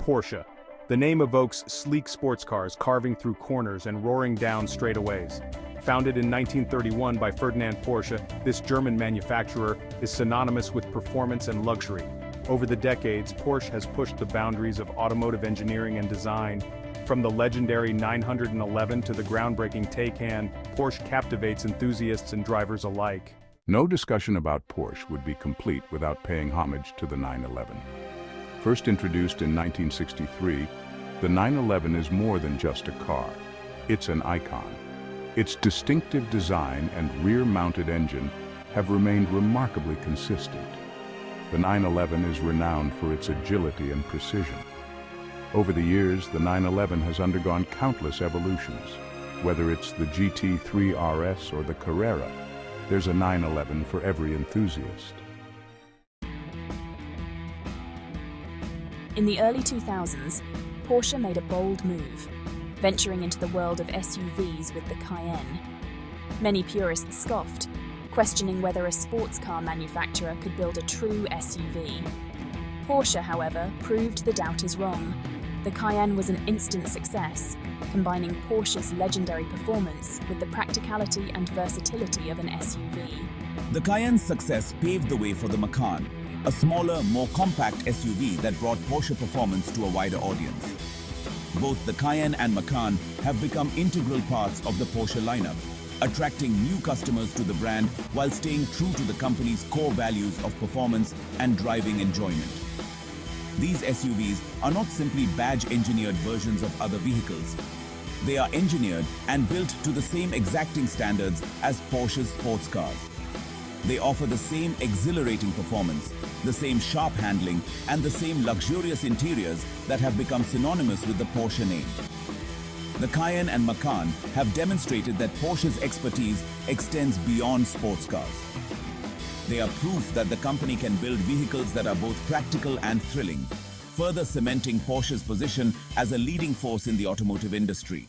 Porsche. The name evokes sleek sports cars carving through corners and roaring down straightaways. Founded in 1931 by Ferdinand Porsche, this German manufacturer is synonymous with performance and luxury. Over the decades, Porsche has pushed the boundaries of automotive engineering and design. From the legendary 911 to the groundbreaking Taycan, Porsche captivates enthusiasts and drivers alike. No discussion about Porsche would be complete without paying homage to the 911. First introduced in 1963, the 911 is more than just a car. It's an icon. Its distinctive design and rear-mounted engine have remained remarkably consistent. The 911 is renowned for its agility and precision. Over the years, the 911 has undergone countless evolutions. Whether it's the GT3 RS or the Carrera, there's a 911 for every enthusiast. In the early 2000s, Porsche made a bold move, venturing into the world of SUVs with the Cayenne. Many purists scoffed, questioning whether a sports car manufacturer could build a true SUV. Porsche, however, proved the doubters wrong. The Cayenne was an instant success, combining Porsche's legendary performance with the practicality and versatility of an SUV. The Cayenne's success paved the way for the Macan, a smaller, more compact SUV that brought Porsche performance to a wider audience. Both the Cayenne and Macan have become integral parts of the Porsche lineup, attracting new customers to the brand while staying true to the company's core values of performance and driving enjoyment. These SUVs are not simply badge-engineered versions of other vehicles. They are engineered and built to the same exacting standards as Porsche's sports cars. They offer the same exhilarating performance, the same sharp handling, and the same luxurious interiors that have become synonymous with the Porsche name. The Cayenne and Macan have demonstrated that Porsche's expertise extends beyond sports cars. They are proof that the company can build vehicles that are both practical and thrilling, further cementing Porsche's position as a leading force in the automotive industry.